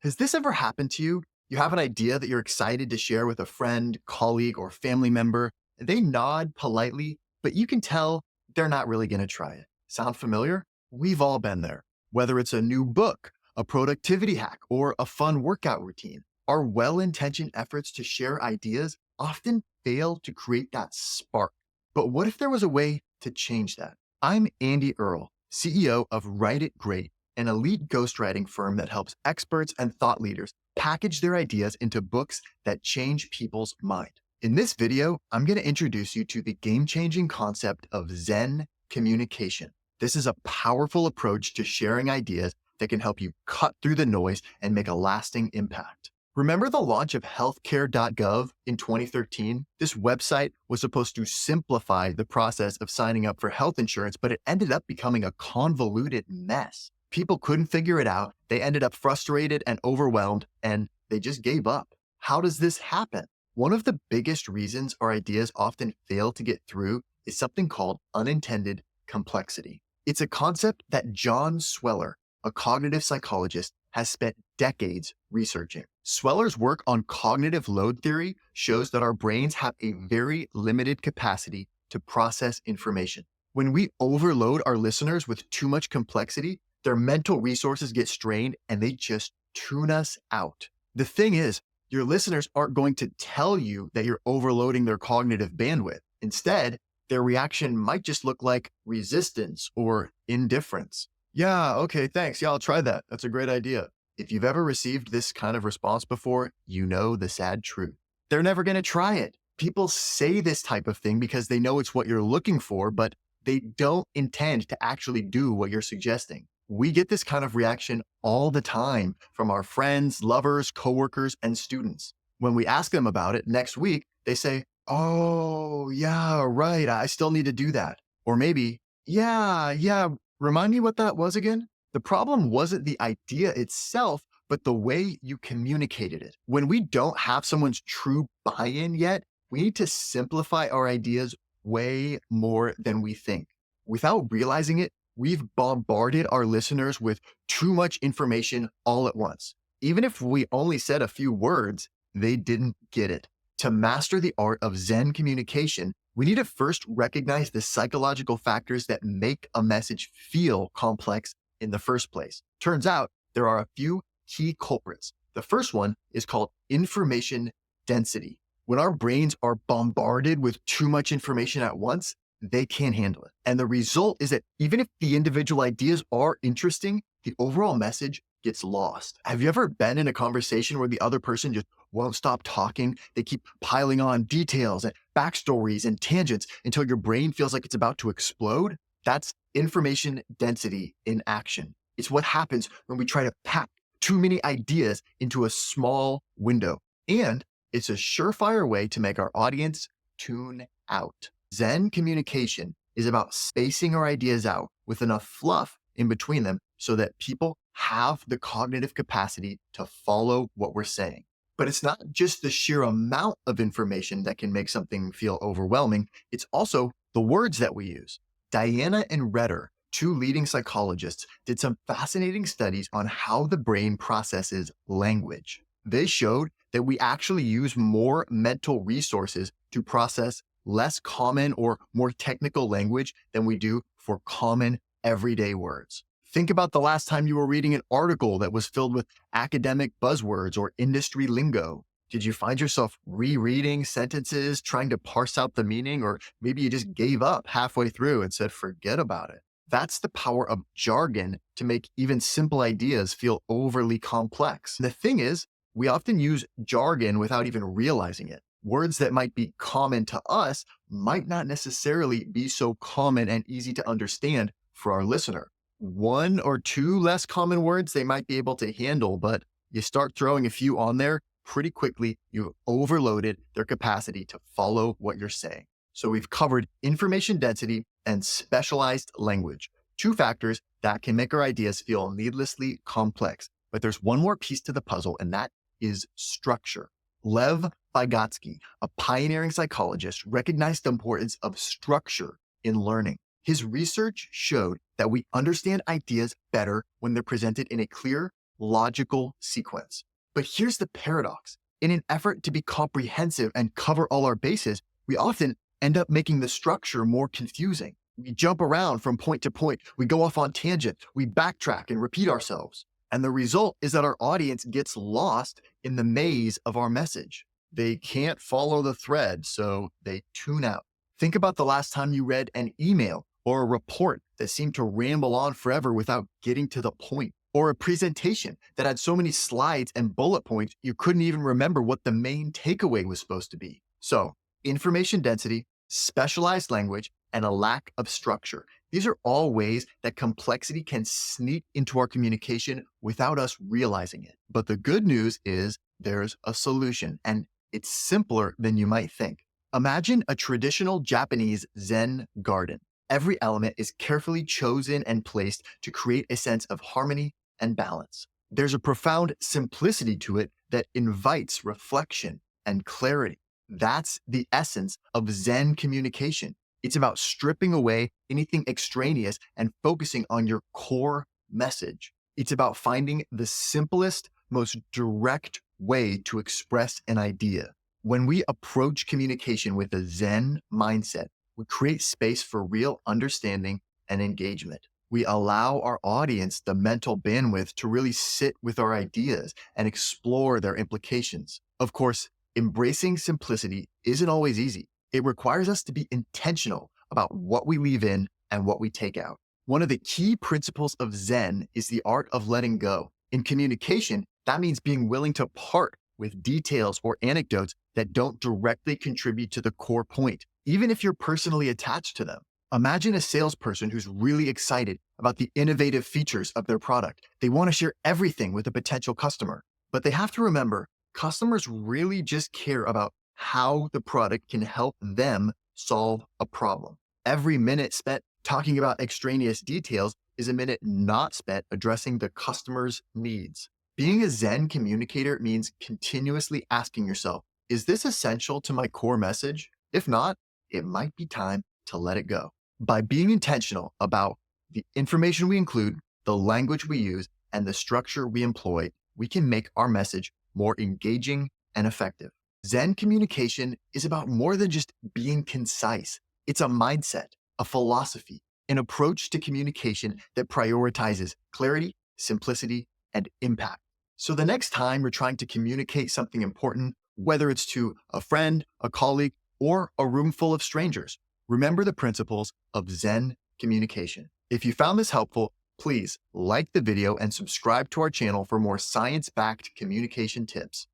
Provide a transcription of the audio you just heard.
Has this ever happened to you? You have an idea that you're excited to share with a friend, colleague, or family member, and they nod politely, but you can tell they're not really going to try it. Sound familiar? We've all been there. Whether it's a new book, a productivity hack, or a fun workout routine, our well intentioned efforts to share ideas often fail to create that spark. But what if there was a way to change that? I'm Andy Earle, CEO of Write It Great, an elite ghostwriting firm that helps experts and thought leaders package their ideas into books that change people's mind. In this video, I'm going to introduce you to the game-changing concept of Zen communication. This is a powerful approach to sharing ideas that can help you cut through the noise and make a lasting impact. Remember the launch of healthcare.gov in 2013? This website was supposed to simplify the process of signing up for health insurance, but it ended up becoming a convoluted mess. People couldn't figure it out. They ended up frustrated and overwhelmed, and they just gave up. How does this happen? One of the biggest reasons our ideas often fail to get through is something called unintended complexity. It's a concept that John Sweller, a cognitive psychologist, has spent decades researching. Sweller's work on cognitive load theory shows that our brains have a very limited capacity to process information. When we overload our listeners with too much complexity, their mental resources get strained and they just tune us out. The thing is, your listeners aren't going to tell you that you're overloading their cognitive bandwidth. Instead, their reaction might just look like resistance or indifference. Yeah, okay, thanks. Yeah, I'll try that. That's a great idea. If you've ever received this kind of response before, you know the sad truth. They're never going to try it. People say this type of thing because they know it's what you're looking for, but they don't intend to actually do what you're suggesting. We get this kind of reaction all the time from our friends, lovers, coworkers, and students. When we ask them about it next week, they say, "Oh, yeah, right. I still need to do that." Or maybe, yeah, remind me what that was again? The problem wasn't the idea itself, but the way you communicated it. When we don't have someone's true buy-in yet, we need to simplify our ideas way more than we think. Without realizing it, we've bombarded our listeners with too much information all at once. Even if we only said a few words, they didn't get it. To master the art of Zen communication, we need to first recognize the psychological factors that make a message feel complex in the first place. Turns out there are a few key culprits. The first one is called information density. When our brains are bombarded with too much information at once, they can't handle it. And the result is that even if the individual ideas are interesting, the overall message gets lost. Have you ever been in a conversation where the other person just won't stop talking? They keep piling on details and backstories and tangents until your brain feels like it's about to explode? That's information density in action. It's what happens when we try to pack too many ideas into a small window. And it's a surefire way to make our audience tune out. Zen communication is about spacing our ideas out with enough fluff in between them so that people have the cognitive capacity to follow what we're saying. But it's not just the sheer amount of information that can make something feel overwhelming, it's also the words that we use. Diana and Redder, two leading psychologists, did some fascinating studies on how the brain processes language. They showed that we actually use more mental resources to process less common or more technical language than we do for common everyday words. Think about the last time you were reading an article that was filled with academic buzzwords or industry lingo. Did you find yourself rereading sentences, trying to parse out the meaning, or maybe you just gave up halfway through and said, forget about it? That's the power of jargon to make even simple ideas feel overly complex. And the thing is, we often use jargon without even realizing it. Words that might be common to us might not necessarily be so common and easy to understand for our listener. One or two less common words they might be able to handle, but you start throwing a few on there, pretty quickly you've overloaded their capacity to follow what you're saying. So we've covered information density and specialized language, two factors that can make our ideas feel needlessly complex. But there's one more piece to the puzzle, and that is structure. Lev Vygotsky, a pioneering psychologist, recognized the importance of structure in learning. His research showed that we understand ideas better when they're presented in a clear, logical sequence. But here's the paradox. In an effort to be comprehensive and cover all our bases, we often end up making the structure more confusing. We jump around from point to point, we go off on tangent, we backtrack and repeat ourselves. And the result is that our audience gets lost in the maze of our message. They can't follow the thread, so they tune out. Think about the last time you read an email or a report that seemed to ramble on forever without getting to the point, or a presentation that had so many slides and bullet points you couldn't even remember what the main takeaway was supposed to be. So, information density, specialized language, and a lack of structure. These are all ways that complexity can sneak into our communication without us realizing it. But the good news is there's a solution, and it's simpler than you might think. Imagine a traditional Japanese Zen garden. Every element is carefully chosen and placed to create a sense of harmony and balance. There's a profound simplicity to it that invites reflection and clarity. That's the essence of Zen communication. It's about stripping away anything extraneous and focusing on your core message. It's about finding the simplest, most direct way to express an idea. When we approach communication with a Zen mindset, we create space for real understanding and engagement. We allow our audience the mental bandwidth to really sit with our ideas and explore their implications. Of course, embracing simplicity isn't always easy. It requires us to be intentional about what we leave in and what we take out. One of the key principles of Zen is the art of letting go. In communication, that means being willing to part with details or anecdotes that don't directly contribute to the core point, even if you're personally attached to them. Imagine a salesperson who's really excited about the innovative features of their product. They want to share everything with a potential customer, but they have to remember customers really just care about how the product can help them solve a problem. Every minute spent talking about extraneous details is a minute not spent addressing the customer's needs. Being a Zen communicator means continuously asking yourself, is this essential to my core message? If not, it might be time to let it go. By being intentional about the information we include, the language we use, and the structure we employ, we can make our message more engaging and effective. Zen communication is about more than just being concise. It's a mindset, a philosophy, an approach to communication that prioritizes clarity, simplicity, and impact. So the next time you're trying to communicate something important, whether it's to a friend, a colleague, or a room full of strangers, remember the principles of Zen communication. If you found this helpful, please like the video and subscribe to our channel for more science-backed communication tips.